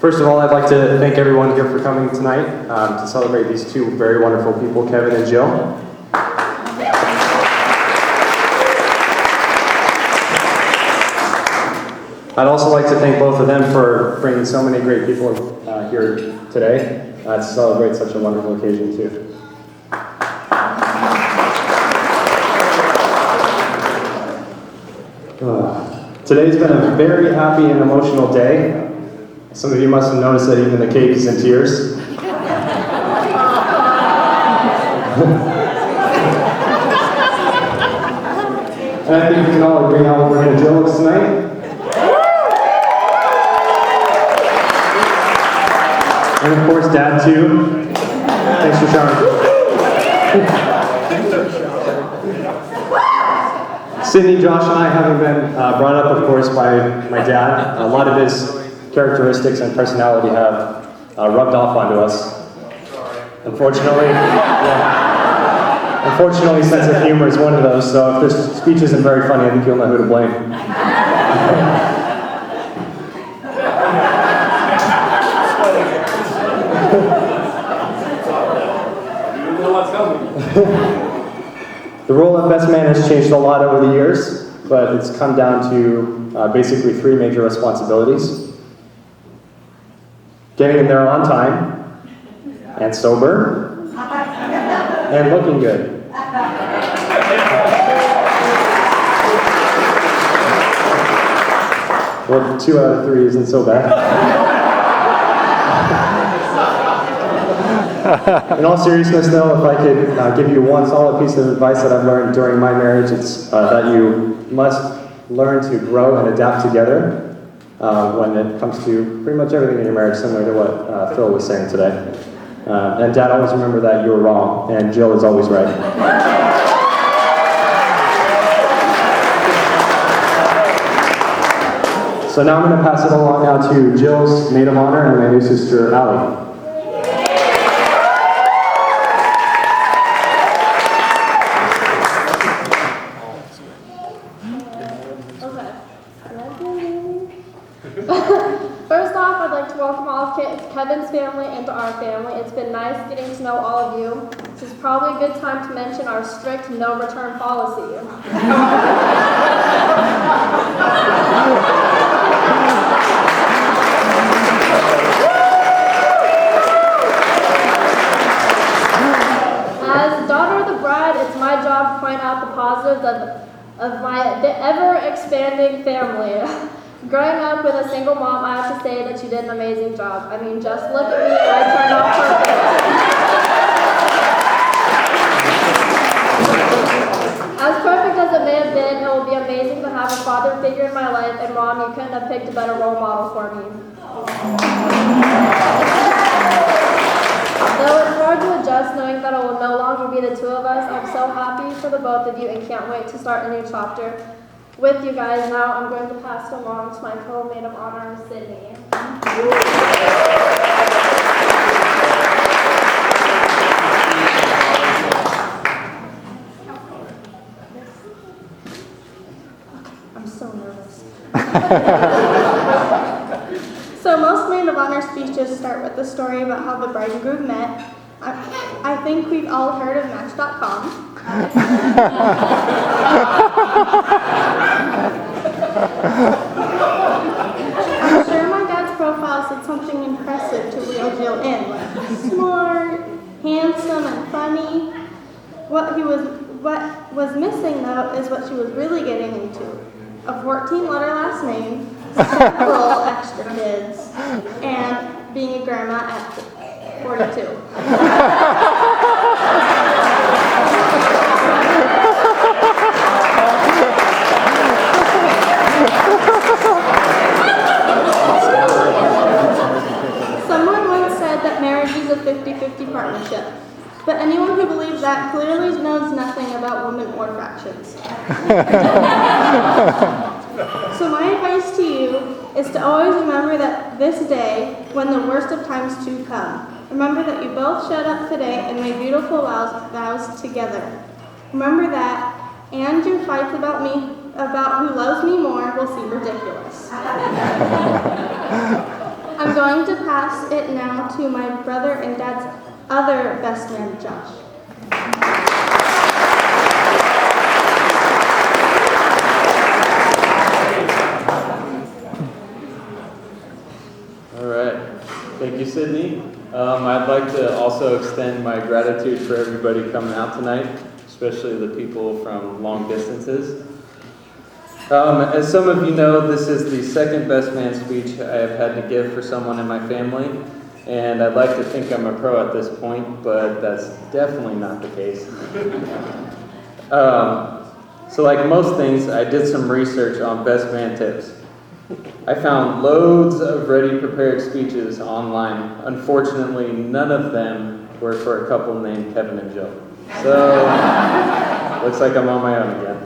First of all, I'd like to thank everyone here for coming tonight to celebrate these two very wonderful people, Kevin and Jill. I'd also like to thank both of them for bringing so many great people here today to celebrate such a wonderful occasion too. Today's been a very happy and emotional day. Some of you must have noticed that even the cake is in tears. And I think we can all agree how overhead Jill looks tonight. And of course, Dad too. Thanks for showering. Sydney, Josh, and I, having been brought up, of course, by my dad, a lot of his characteristics and personality have rubbed off onto us. Unfortunately, unfortunately, sense of humor is one of those, so if this speech isn't very funny, I think you'll know who to blame. You know what's coming. The role of best man has changed a lot over the years, but it's come down to basically three major responsibilities. Getting in there on time, and sober, and looking good. Well, 2 out of 3 isn't so bad. In all seriousness, though, if I could give you one solid piece of advice that I've learned during my marriage, it's that you must learn to grow and adapt together when it comes to pretty much everything in your marriage, similar to what Phil was saying today. And Dad, always remember that you were wrong, and Jill is always right. So now I'm going to pass it along now to Jill's maid of honor and my new sister, Allie. First off, I'd like to welcome all of Kevin's family into our family. It's been nice getting to know all of you. This is probably a good time to mention our strict no return policy. As daughter of the bride, it's my job to point out the positives of my ever-expanding family. Growing up with a single mom, I have to say that you did an amazing job. I mean, just look at me, I turned out perfect. As perfect as it may have been, it will be amazing to have a father figure in my life, and Mom, you couldn't have picked a better role model for me. Though it's hard to adjust knowing that it will no longer be the two of us, I'm so happy for the both of you and can't wait to start a new chapter with you guys. Now I'm going to pass it along to my co-maid of honor, Sydney. I'm so nervous. So most maid of honor speeches start with the story about how the bride and groom met. I think we've all heard of Match.com. I'm sure my dad's profile said something impressive to reel Jill in, like smart, handsome, and funny. What was missing though is what she was really getting into: a 14-letter last name, several extra kids, and being a grandma at 42. Someone once said that marriage is a 50-50 partnership, but anyone who believes that clearly knows nothing about women or fractions. So my advice to you is to always remember that this day, when the worst of times do come, remember that you both showed up today and made beautiful vows together. Remember that, and your fights about who loves me more will seem ridiculous. I'm going to pass it now to my brother and dad's other best man, Josh. All right. Thank you, Sydney. I'd like to also extend my gratitude for everybody coming out tonight, especially the people from long distances. As some of you know, this is the second best man speech I have had to give for someone in my family, and I'd like to think I'm a pro at this point, but that's definitely not the case. So like most things, I did some research on best man tips. I found loads of ready prepared speeches online. Unfortunately, none of them were for a couple named Kevin and Jill. So, looks like I'm on my own again.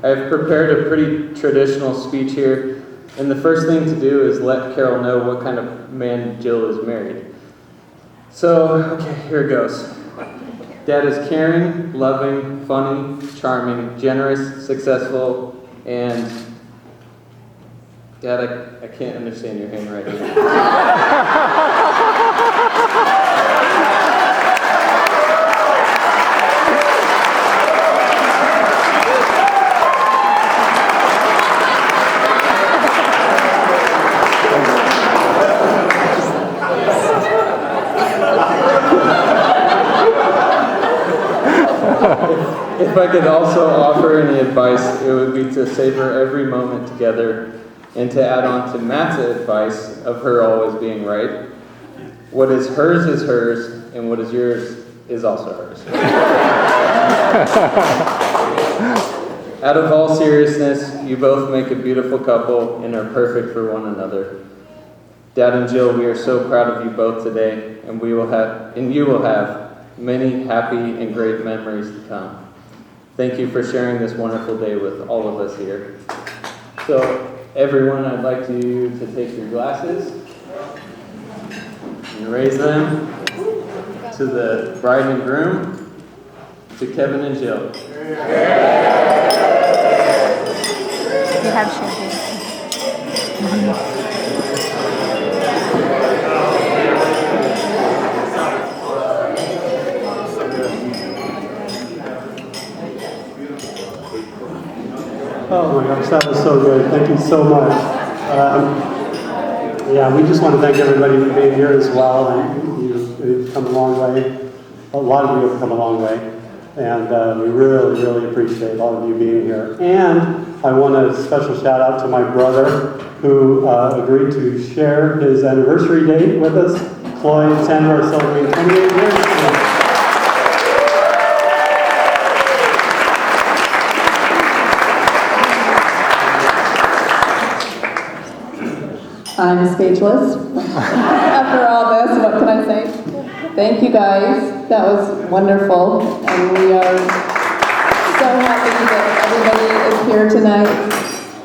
I've prepared a pretty traditional speech here, and the first thing to do is let Carol know what kind of man Jill is married. So, okay, here it goes. Dad is caring, loving, funny, charming, generous, successful, and... Dad, I can't understand your handwriting. If I could also offer any advice, it would be to savor every moment together and to add on to Matt's advice of her always being right. What is hers, and what is yours is also hers. Out of all seriousness, you both make a beautiful couple and are perfect for one another. Dad and Jill, we are so proud of you both today, and you will have many happy and great memories to come. Thank you for sharing this wonderful day with all of us here. So, everyone, I'd like you to take your glasses and raise them to the bride and groom, to Kevin and Jill. You have champagne. Oh my gosh, that was so good. Thank you so much. Yeah, we just want to thank everybody for being here as well. And you've come a long way. A lot of you have come a long way. And we really, really appreciate all of you being here. And I want a special shout out to my brother who agreed to share his anniversary date with us. Floyd and Sandra are celebrating 28 years. I'm speechless. After all this, what can I say? Thank you guys. That was wonderful. And we are so happy that everybody is here tonight.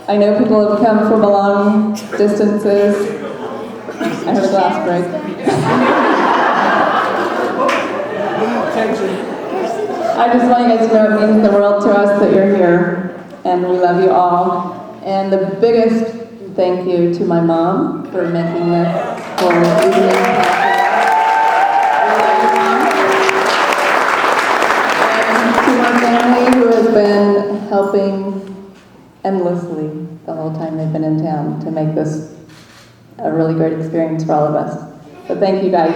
I know people have come from long distances. I heard a glass break. I just want you guys to know it means the world to us that you're here. And we love you all. And the biggest thank you to my mom for making this whole evening possible. And to my family who has been helping endlessly the whole time they've been in town to make this a really great experience for all of us. So thank you guys.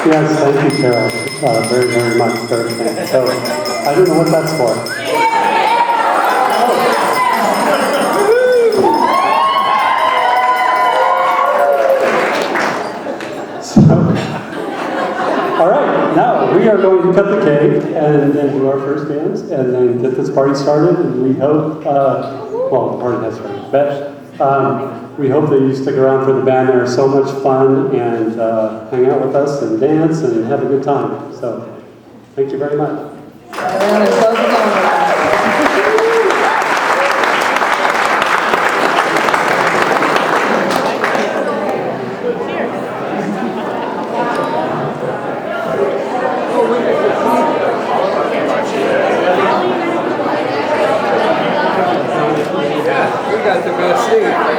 Yes, thank you, Carol, very, very much for everything. So, I don't know what that's for. So, all right, now we are going to cut the cake and then do our first dance and then get this party started. And we hope, well, the party has started, but we hope that you stick around for the band. They're so much fun and hang out with us and dance and have a good time. So, thank you very much. And close it down. Oh, sweet.